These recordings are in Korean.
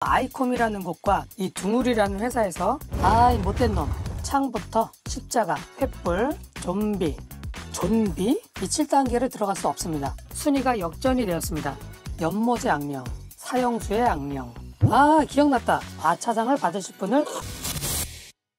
아이콤이라는 곳과 이 둥울이라는 회사에서 이 못된 놈, 창부터 십자가, 횃불, 좀비 이 7단계를 들어갈 수 없습니다. 순위가 역전이 되었습니다. 연못의 악령, 사형수의 악령. 기억났다. 아차상을 받으실 분을.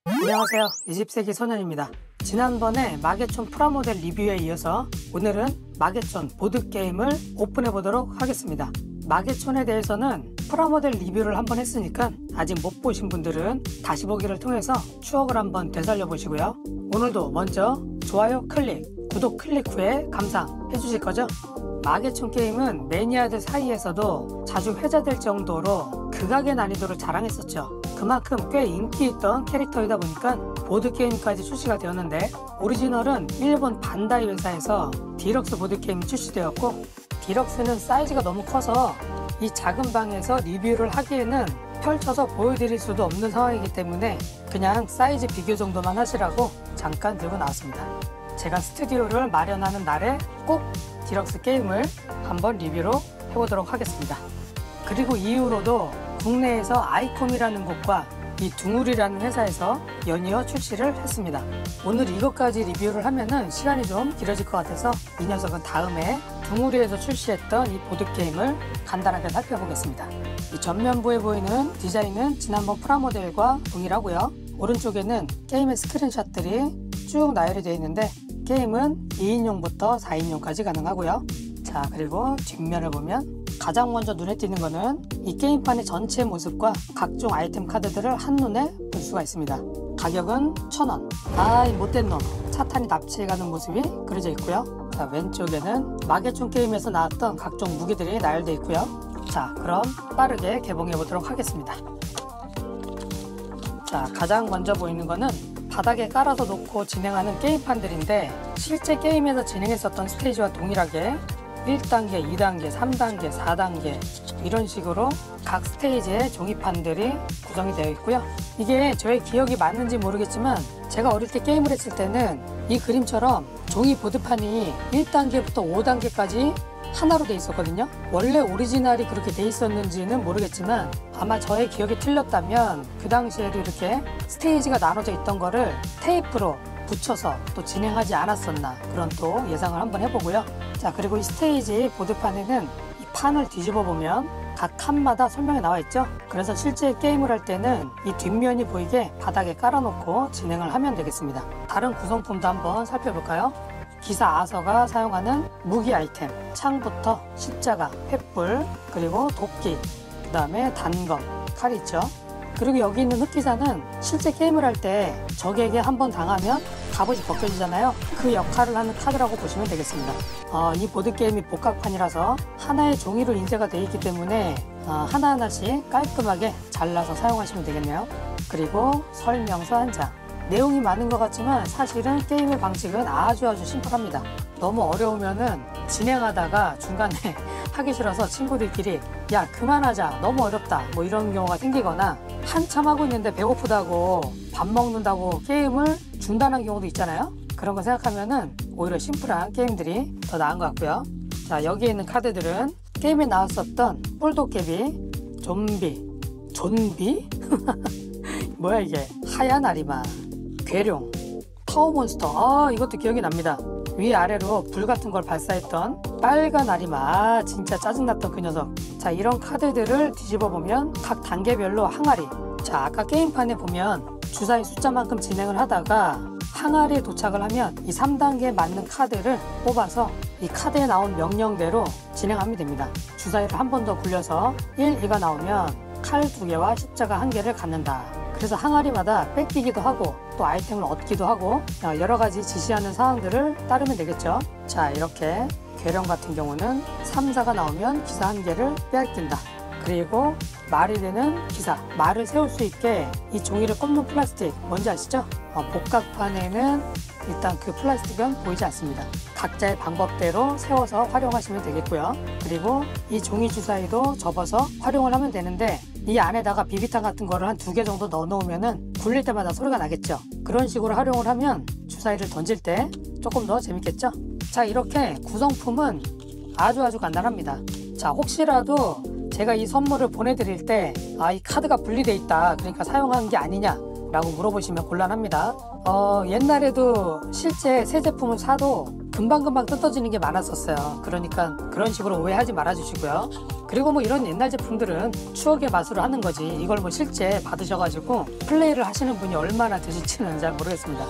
안녕하세요, 20세기 소년입니다. 지난번에 마계촌 프라모델 리뷰에 이어서 오늘은 마계촌 보드게임을 오픈해 보도록 하겠습니다. 마계촌에 대해서는 프라모델 리뷰를 한번 했으니까 아직 못 보신 분들은 다시 보기를 통해서 추억을 한번 되살려 보시고요. 오늘도 먼저 좋아요 클릭, 구독 클릭 후에 감상해 주실 거죠? 마계촌 게임은 매니아들 사이에서도 자주 회자될 정도로 극악의 난이도를 자랑했었죠. 그만큼 꽤 인기 있던 캐릭터이다 보니까 보드게임까지 출시가 되었는데, 오리지널은 일본 반다이 회사에서 디럭스 보드게임이 출시되었고, 디럭스는 사이즈가 너무 커서 이 작은 방에서 리뷰를 하기에는 펼쳐서 보여드릴 수도 없는 상황이기 때문에 그냥 사이즈 비교 정도만 하시라고 잠깐 들고 나왔습니다. 제가 스튜디오를 마련하는 날에 꼭 디럭스 게임을 한번 리뷰로 해보도록 하겠습니다. 그리고 이후로도 국내에서 아이콤이라는 곳과 이 둥울이라는 회사에서 연이어 출시를 했습니다. 오늘 이것까지 리뷰를 하면은 시간이 좀 길어질 것 같아서 이 녀석은 다음에 둥울이에서 출시했던 이 보드게임을 간단하게 살펴보겠습니다. 이 전면부에 보이는 디자인은 지난번 프라모델과 동일하고요. 오른쪽에는 게임의 스크린샷들이 쭉 나열이 되어 있는데, 게임은 2인용부터 4인용까지 가능하고요. 자, 그리고 뒷면을 보면 가장 먼저 눈에 띄는 거는 이 게임판의 전체 모습과 각종 아이템 카드들을 한눈에 볼 수가 있습니다. 가격은 1,000원. 이 못된 놈, 차탄이 납치해가는 모습이 그려져 있고요. 자, 왼쪽에는 마계촌 게임에서 나왔던 각종 무기들이 나열되어 있고요. 자, 그럼 빠르게 개봉해 보도록 하겠습니다. 자, 가장 먼저 보이는 거는 바닥에 깔아서 놓고 진행하는 게임판들인데, 실제 게임에서 진행했었던 스테이지와 동일하게 1단계, 2단계, 3단계, 4단계 이런 식으로 각 스테이지의 종이판들이 구성이 되어 있고요. 이게 저의 기억이 맞는지 모르겠지만 제가 어릴 때 게임을 했을 때는 이 그림처럼 종이 보드판이 1단계부터 5단계까지 하나로 돼 있었거든요. 원래 오리지널이 그렇게 돼 있었는지는 모르겠지만 아마 저의 기억이 틀렸다면 그 당시에도 이렇게 스테이지가 나눠져 있던 거를 테이프로 붙여서 또 진행하지 않았었나, 그런 또 예상을 한번 해보고요. 자, 그리고 이 스테이지 보드판에는 이 판을 뒤집어 보면 각 칸마다 설명이 나와 있죠. 그래서 실제 게임을 할 때는 이 뒷면이 보이게 바닥에 깔아놓고 진행을 하면 되겠습니다. 다른 구성품도 한번 살펴볼까요? 기사 아서가 사용하는 무기 아이템, 창부터 십자가, 횃불, 그리고 도끼, 그 다음에 단검, 칼이 있죠. 그리고 여기 있는 흑기사는 실제 게임을 할 때 적에게 한번 당하면 갑옷이 벗겨지잖아요. 그 역할을 하는 카드라고 보시면 되겠습니다. 이 보드게임이 복각판이라서 하나의 종이로 인쇄가 되어 있기 때문에 하나하나씩 깔끔하게 잘라서 사용하시면 되겠네요. 그리고 설명서 한 장. 내용이 많은 것 같지만 사실은 게임의 방식은 아주 심플합니다. 너무 어려우면은 진행하다가 중간에 하기 싫어서 친구들끼리 야 그만하자, 너무 어렵다, 뭐 이런 경우가 생기거나 한참 하고 있는데 배고프다고 밥 먹는다고 게임을 중단한 경우도 있잖아요. 그런 거 생각하면은 오히려 심플한 게임들이 더 나은 것 같고요. 자, 여기에 있는 카드들은 게임에 나왔었던 뿔도깨비, 좀비? 뭐야 이게, 하얀 아리마, 괴룡, 타워몬스터, 이것도 기억이 납니다. 위아래로 불 같은 걸 발사했던 빨간 아리마, 진짜 짜증났던 그 녀석. 자, 이런 카드들을 뒤집어 보면 각 단계별로 항아리. 자, 아까 게임판에 보면 주사위 숫자만큼 진행을 하다가 항아리에 도착을 하면 이 3단계에 맞는 카드를 뽑아서 이 카드에 나온 명령대로 진행하면 됩니다. 주사위를 한 번 더 굴려서 1, 2가 나오면 칼 2개와 십자가 1개를 갖는다. 그래서 항아리마다 뺏기기도 하고 또 아이템을 얻기도 하고 여러 가지 지시하는 사항들을 따르면 되겠죠. 자, 이렇게 괴령 같은 경우는 3, 4가 나오면 기사 1개를 빼앗긴다. 그리고 말이 되는 기사, 말을 세울 수 있게 이 종이를 꼽는 플라스틱, 뭔지 아시죠? 복각판에는 일단 그 플라스틱은 보이지 않습니다. 각자의 방법대로 세워서 활용하시면 되겠고요. 그리고 이 종이 주사위도 접어서 활용을 하면 되는데, 이 안에다가 비비탄 같은 거를 한 2개 정도 넣어 놓으면은 굴릴 때마다 소리가 나겠죠. 그런 식으로 활용을 하면 주사위를 던질 때 조금 더 재밌겠죠. 자, 이렇게 구성품은 아주 간단합니다. 자, 혹시라도 제가 이 선물을 보내드릴 때 이 카드가 분리돼 있다, 그러니까 사용한 게 아니냐 라고 물어보시면 곤란합니다. 옛날에도 실제 새 제품을 사도 금방금방 뜯어지는 게 많았었어요. 그러니까 그런 식으로 오해하지 말아 주시고요. 그리고 뭐 이런 옛날 제품들은 추억의 맛으로 하는 거지, 이걸 뭐 실제 받으셔가지고 플레이를 하시는 분이 얼마나 되실지는 잘 모르겠습니다.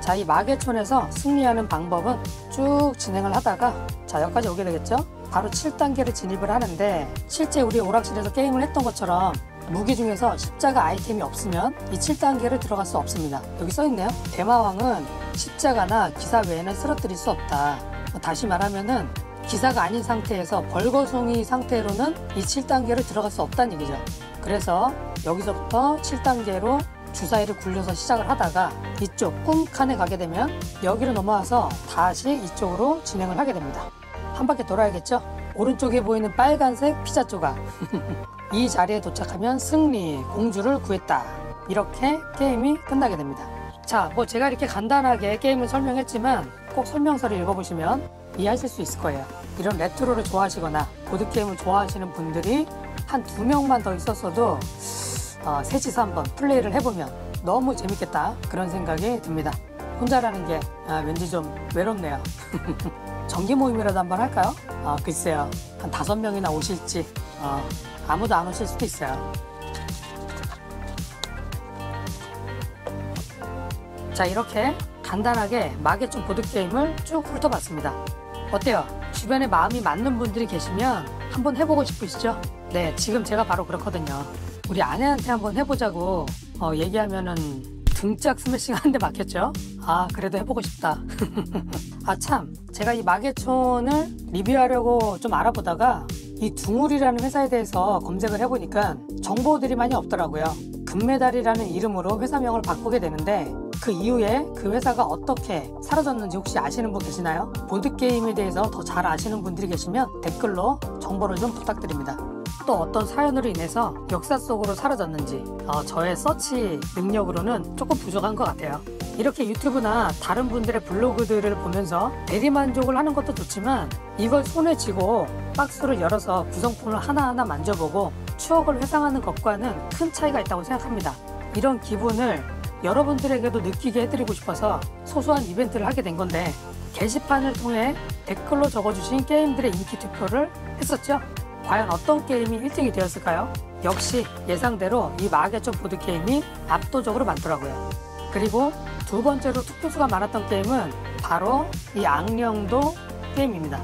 자, 이 마계촌에서 승리하는 방법은 쭉 진행을 하다가 자, 여기까지 오게 되겠죠. 바로 7단계를 진입을 하는데, 실제 우리 오락실에서 게임을 했던 것처럼 무기 중에서 십자가 아이템이 없으면 이 7단계를 들어갈 수 없습니다. 여기 써있네요. 대마왕은 십자가나 기사 외에는 쓰러뜨릴 수 없다. 다시 말하면은 기사가 아닌 상태에서 벌거숭이 상태로는 이 7단계를 들어갈 수 없다는 얘기죠. 그래서 여기서부터 7단계로 주사위를 굴려서 시작을 하다가 이쪽 꿈칸에 가게 되면 여기로 넘어와서 다시 이쪽으로 진행을 하게 됩니다. 한 바퀴 돌아야겠죠? 오른쪽에 보이는 빨간색 피자 조각 이 자리에 도착하면 승리, 공주를 구했다, 이렇게 게임이 끝나게 됩니다. 자, 뭐 제가 이렇게 간단하게 게임을 설명했지만 꼭 설명서를 읽어보시면 이해하실 수 있을 거예요. 이런 레트로를 좋아하시거나 보드게임을 좋아하시는 분들이 한 2명만 더 있었어도 셋이서 한번 플레이를 해보면 너무 재밌겠다, 그런 생각이 듭니다. 혼자라는 게 왠지 좀 외롭네요. 정기 모임이라도 한번 할까요? 글쎄요, 한 5명이나 오실지 아무도 안 오실 수도 있어요. 자, 이렇게 간단하게 마계촌 보드게임을 쭉 훑어봤습니다. 어때요? 주변에 마음이 맞는 분들이 계시면 한번 해보고 싶으시죠? 네, 지금 제가 바로 그렇거든요. 우리 아내한테 한번 해보자고 얘기하면은 등짝 스매싱 하는데 막혔죠? 그래도 해보고 싶다. 참, 제가 이 마계촌을 리뷰하려고 좀 알아보다가 이 둥울이라는 회사에 대해서 검색을 해보니까 정보들이 많이 없더라고요. 금메달이라는 이름으로 회사명을 바꾸게 되는데, 그 이후에 그 회사가 어떻게 사라졌는지 혹시 아시는 분 계시나요? 보드게임에 대해서 더 잘 아시는 분들이 계시면 댓글로 정보를 좀 부탁드립니다. 또 어떤 사연으로 인해서 역사 속으로 사라졌는지 저의 서치 능력으로는 조금 부족한 것 같아요. 이렇게 유튜브나 다른 분들의 블로그들을 보면서 대리만족을 하는 것도 좋지만, 이걸 손에 쥐고 박스를 열어서 구성품을 하나하나 만져보고 추억을 회상하는 것과는 큰 차이가 있다고 생각합니다. 이런 기분을 여러분들에게도 느끼게 해드리고 싶어서 소소한 이벤트를 하게 된 건데, 게시판을 통해 댓글로 적어주신 게임들의 인기 투표를 했었죠. 과연 어떤 게임이 1등이 되었을까요? 역시 예상대로 이 마계촌 보드게임이 압도적으로 많더라고요. 그리고 두 번째로 투표수가 많았던 게임은 바로 이 악령도 게임입니다.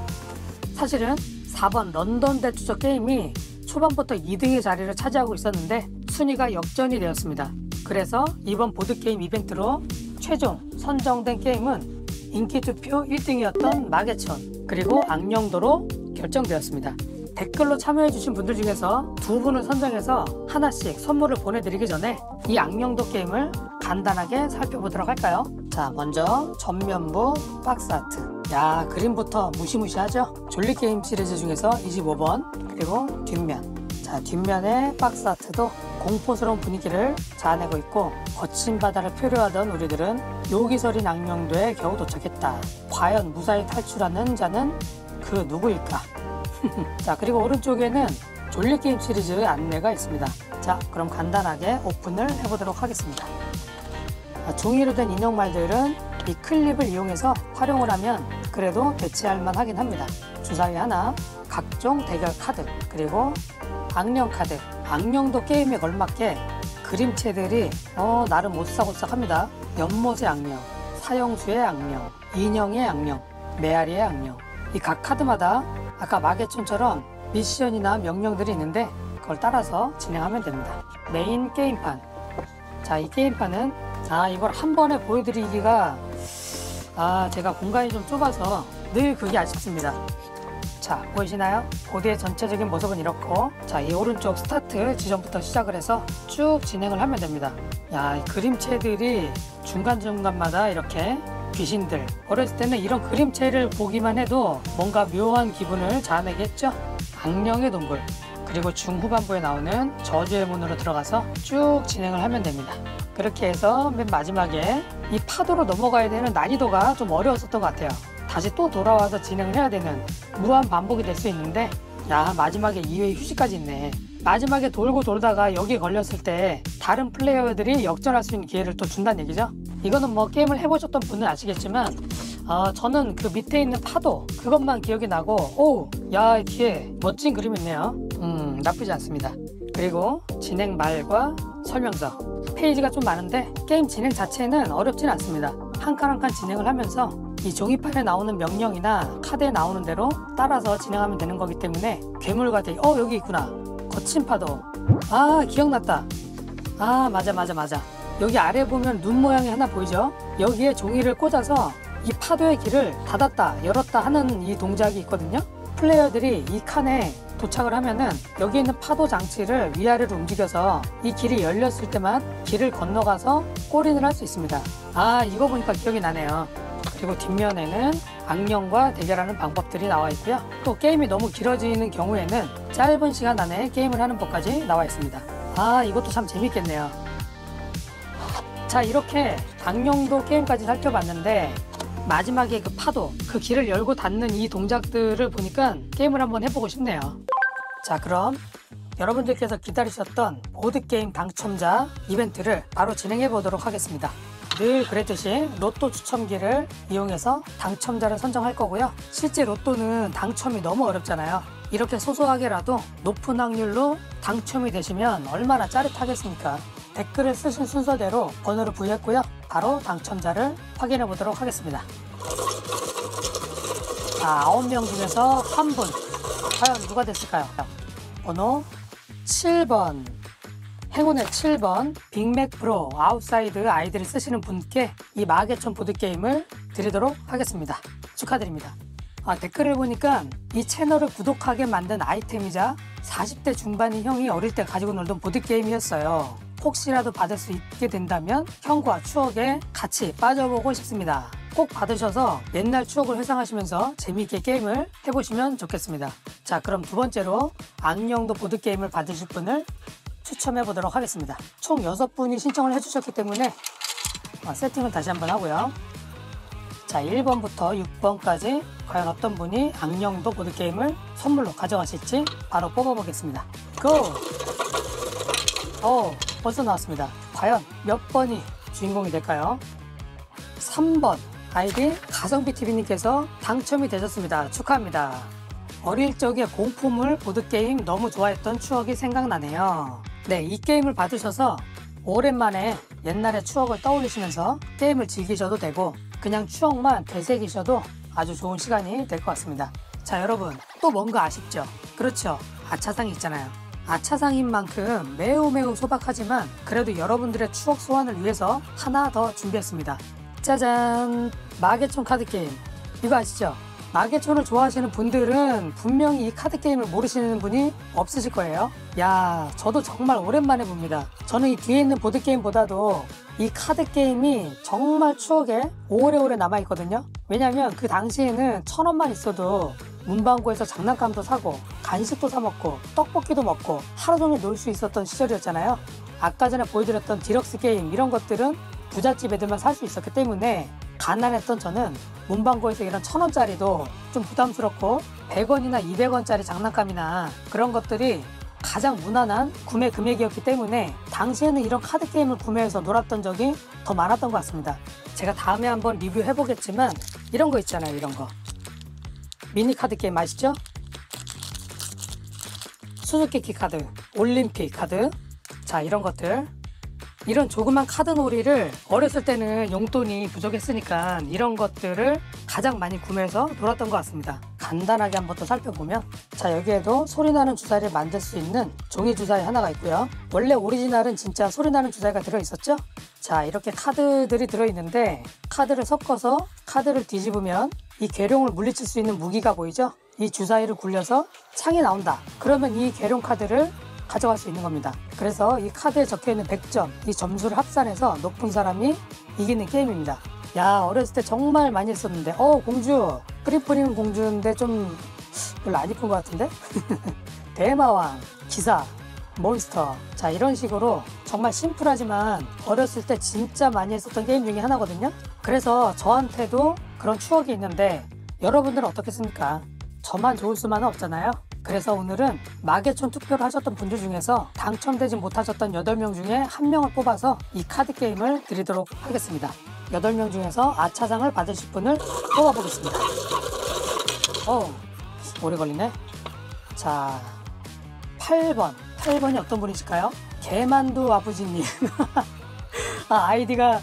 사실은 4번 런던 대추적 게임이 초반부터 2등의 자리를 차지하고 있었는데 순위가 역전이 되었습니다. 그래서 이번 보드게임 이벤트로 최종 선정된 게임은 인기투표 1등이었던 마계촌, 그리고 악령도로 결정되었습니다. 댓글로 참여해주신 분들 중에서 2분을 선정해서 하나씩 선물을 보내드리기 전에 이 악령도 게임을 간단하게 살펴보도록 할까요? 자, 먼저 전면부 박스 아트. 야, 그림부터 무시무시하죠? 졸리게임 시리즈 중에서 25번, 그리고 뒷면. 자, 뒷면의 박스 아트도 공포스러운 분위기를 자아내고 있고, 거친 바다를 표류하던 우리들은 요기설인 악령도에 겨우 도착했다. 과연 무사히 탈출하는 자는 그 누구일까? 자, 그리고 오른쪽에는 졸리게임 시리즈 안내가 있습니다. 자, 그럼 간단하게 오픈을 해보도록 하겠습니다. 종이로 된 인형말들은 이 클립을 이용해서 활용을 하면 그래도 대체할 만하긴 합니다. 주사위 하나, 각종 대결 카드, 그리고 악령 카드. 악령도 게임에 걸맞게 그림체들이 나름 오싹오싹합니다. 연못의 악령, 사형수의 악령, 인형의 악령, 메아리의 악령. 이 각 카드마다 아까 마계촌처럼 미션이나 명령들이 있는데 그걸 따라서 진행하면 됩니다. 메인 게임판. 자, 이 게임판은 이걸 한 번에 보여드리기가 제가 공간이 좀 좁아서 늘 그게 아쉽습니다. 자, 보이시나요? 보드의 전체적인 모습은 이렇고, 자, 이 오른쪽 스타트 지점부터 시작을 해서 쭉 진행을 하면 됩니다. 야, 이 그림체들이 중간중간마다 이렇게 귀신들. 어렸을 때는 이런 그림체를 보기만 해도 뭔가 묘한 기분을 자아내게 했죠. 악령의 동굴. 그리고 중후반부에 나오는 저주의 문으로 들어가서 쭉 진행을 하면 됩니다. 그렇게 해서 맨 마지막에 이 파도로 넘어가야 되는 난이도가 좀 어려웠었던 것 같아요. 다시 또 돌아와서 진행을 해야 되는 무한 반복이 될 수 있는데, 야, 마지막에 2회 휴식까지 있네. 마지막에 돌고 돌다가 여기 걸렸을 때 다른 플레이어들이 역전할 수 있는 기회를 또 준다는 얘기죠. 이거는 뭐 게임을 해보셨던 분은 아시겠지만 저는 그 밑에 있는 파도 그것만 기억이 나고, 오, 야, 뒤에 멋진 그림이 있네요. 나쁘지 않습니다. 그리고 진행 말과 설명서 페이지가 좀 많은데 게임 진행 자체는 어렵진 않습니다. 한 칸 한 칸 진행을 하면서 이 종이판에 나오는 명령이나 카드에 나오는 대로 따라서 진행하면 되는 거기 때문에 괴물과 대기, 여기 있구나. 거친 파도. 기억났다. 맞아. 여기 아래 보면 눈 모양이 하나 보이죠? 여기에 종이를 꽂아서 이 파도의 길을 닫았다 열었다 하는 이 동작이 있거든요. 플레이어들이 이 칸에 도착을 하면은 여기 있는 파도 장치를 위아래로 움직여서 이 길이 열렸을 때만 길을 건너가서 골인을 할 수 있습니다. 이거 보니까 기억이 나네요. 그리고 뒷면에는 악령과 대결하는 방법들이 나와 있고요. 또 게임이 너무 길어지는 경우에는 짧은 시간 안에 게임을 하는 법까지 나와 있습니다. 이것도 참 재밌겠네요. 자, 이렇게 악령도 게임까지 살펴봤는데 마지막에 그 파도, 그 길을 열고 닫는 이 동작들을 보니까 게임을 한번 해보고 싶네요. 자, 그럼 여러분들께서 기다리셨던 보드게임 당첨자 이벤트를 바로 진행해 보도록 하겠습니다. 늘 그랬듯이 로또 추첨기를 이용해서 당첨자를 선정할 거고요. 실제 로또는 당첨이 너무 어렵잖아요. 이렇게 소소하게라도 높은 확률로 당첨이 되시면 얼마나 짜릿하겠습니까? 댓글을 쓰신 순서대로 번호를 부여했고요. 바로 당첨자를 확인해 보도록 하겠습니다. 자, 9명 중에서 한 분, 과연 누가 됐을까요? 번호 7번, 행운의 7번 빅맥 프로 아웃사이드 아이디를 쓰시는 분께 이 마계촌 보드게임을 드리도록 하겠습니다. 축하드립니다. 댓글을 보니까 이 채널을 구독하게 만든 아이템이자 40대 중반인 형이 어릴 때 가지고 놀던 보드게임이었어요. 혹시라도 받을 수 있게 된다면 형과 추억에 같이 빠져보고 싶습니다. 꼭 받으셔서 옛날 추억을 회상하시면서 재미있게 게임을 해보시면 좋겠습니다. 자, 그럼 두 번째로 악령도 보드게임을 받으실 분을 추첨해 보도록 하겠습니다. 총 6분이 신청을 해주셨기 때문에 세팅을 다시 한번 하고요. 자, 1번부터 6번까지 과연 어떤 분이 악령도 보드게임을 선물로 가져가실지 바로 뽑아보겠습니다. 고! 벌써 나왔습니다. 과연 몇 번이 주인공이 될까요? 3번 아이디 가성비TV님께서 당첨이 되셨습니다. 축하합니다. 어릴 적에 공포물 보드게임 너무 좋아했던 추억이 생각나네요. 네, 이 게임을 받으셔서 오랜만에 옛날의 추억을 떠올리시면서 게임을 즐기셔도 되고 그냥 추억만 되새기셔도 아주 좋은 시간이 될 것 같습니다. 자, 여러분 또 뭔가 아쉽죠? 그렇죠, 아차상이 있잖아요. 아차상인 만큼 매우 소박하지만 그래도 여러분들의 추억 소환을 위해서 하나 더 준비했습니다. 짜잔! 마계촌 카드게임. 이거 아시죠? 마계촌을 좋아하시는 분들은 분명히 이 카드게임을 모르시는 분이 없으실 거예요. 야, 저도 정말 오랜만에 봅니다. 저는 이 뒤에 있는 보드게임보다도 이 카드게임이 정말 추억에 오래오래 남아있거든요. 왜냐면 그 당시에는 1,000원만 있어도 문방구에서 장난감도 사고 간식도 사 먹고 떡볶이도 먹고 하루 종일 놀 수 있었던 시절이었잖아요. 아까 전에 보여드렸던 디럭스 게임 이런 것들은 부잣집 애들만 살 수 있었기 때문에 가난했던 저는 문방구에서 이런 1,000원짜리도 좀 부담스럽고 100원이나 200원짜리 장난감이나 그런 것들이 가장 무난한 구매 금액이었기 때문에 당시에는 이런 카드게임을 구매해서 놀았던 적이 더 많았던 것 같습니다. 제가 다음에 한번 리뷰해보겠지만 이런 거 있잖아요. 이런 거 미니 카드게임 아시죠? 수수께끼 카드, 올림픽 카드, 자, 이런 것들, 이런 조그만 카드 놀이를 어렸을 때는 용돈이 부족했으니까 이런 것들을 가장 많이 구매해서 놀았던 것 같습니다. 간단하게 한번 더 살펴보면, 자, 여기에도 소리나는 주사위를 만들 수 있는 종이 주사위 하나가 있고요. 원래 오리지널은 진짜 소리나는 주사위가 들어있었죠? 자, 이렇게 카드들이 들어있는데 카드를 섞어서 카드를 뒤집으면 이 괴룡을 물리칠 수 있는 무기가 보이죠? 이 주사위를 굴려서 창이 나온다. 그러면 이 괴룡 카드를 가져갈 수 있는 겁니다. 그래서 이 카드에 적혀있는 100점, 이 점수를 합산해서 높은 사람이 이기는 게임입니다. 야, 어렸을 때 정말 많이 했었는데, 공주, 프리프림 공주인데 좀 별로 안 이쁜 것 같은데? 대마왕, 기사, 몬스터, 자, 이런 식으로 정말 심플하지만 어렸을 때 진짜 많이 했었던 게임 중에 하나거든요. 그래서 저한테도 그런 추억이 있는데 여러분들은 어떻겠습니까? 저만 좋을 수만은 없잖아요. 그래서 오늘은 마계촌 투표를 하셨던 분들 중에서 당첨되지 못하셨던 8명 중에 1명을 뽑아서 이 카드 게임을 드리도록 하겠습니다. 8명 중에서 아차상을 받으실 분을 뽑아보겠습니다. 오래 걸리네. 자, 8번이 어떤 분이실까요? 개만두 아버지님. 아이디가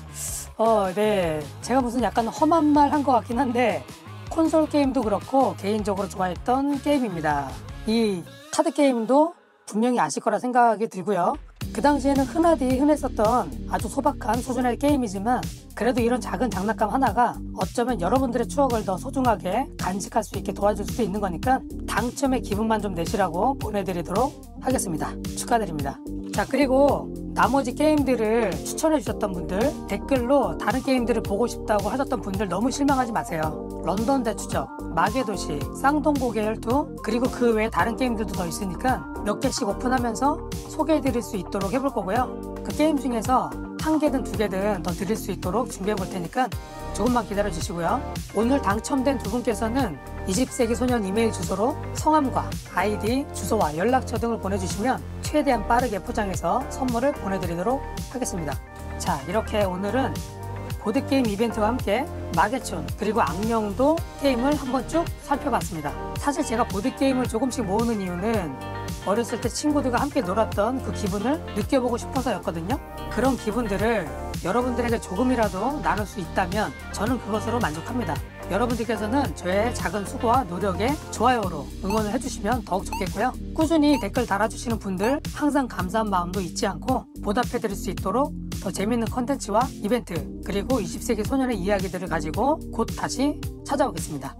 네, 제가 무슨 약간 험한 말 한 것 같긴 한데 콘솔 게임도 그렇고 개인적으로 좋아했던 게임입니다. 이 카드 게임도 분명히 아실 거라 생각이 들고요. 그 당시에는 흔했었던 아주 소박한 수준의 게임이지만 그래도 이런 작은 장난감 하나가 어쩌면 여러분들의 추억을 더 소중하게 간직할 수 있게 도와줄 수도 있는 거니까 당첨의 기분만 좀 내시라고 보내드리도록 하겠습니다. 축하드립니다. 자, 그리고 나머지 게임들을 추천해 주셨던 분들, 댓글로 다른 게임들을 보고 싶다고 하셨던 분들 너무 실망하지 마세요. 런던 대추적, 마계도시, 쌍동고개 혈투, 그리고 그 외에 다른 게임들도 더 있으니까 몇 개씩 오픈하면서 소개해 드릴 수 있도록 해볼 거고요. 그 게임 중에서 1개든 2개든 더 드릴 수 있도록 준비해 볼 테니까 조금만 기다려 주시고요. 오늘 당첨된 두 분께서는 20세기 소년 이메일 주소로 성함과 아이디, 주소와 연락처 등을 보내주시면 최대한 빠르게 포장해서 선물을 보내드리도록 하겠습니다. 자, 이렇게 오늘은 보드게임 이벤트와 함께 마계촌 그리고 악령도 게임을 한번 쭉 살펴봤습니다. 사실 제가 보드게임을 조금씩 모으는 이유는 어렸을 때 친구들과 함께 놀았던 그 기분을 느껴보고 싶어서였거든요. 그런 기분들을 여러분들에게 조금이라도 나눌 수 있다면 저는 그것으로 만족합니다. 여러분들께서는 저의 작은 수고와 노력에 좋아요로 응원을 해주시면 더욱 좋겠고요. 꾸준히 댓글 달아주시는 분들 항상 감사한 마음도 잊지 않고 보답해드릴 수 있도록 더 재밌는 컨텐츠와 이벤트 그리고 20세기 소년의 이야기들을 가지고 곧 다시 찾아오겠습니다.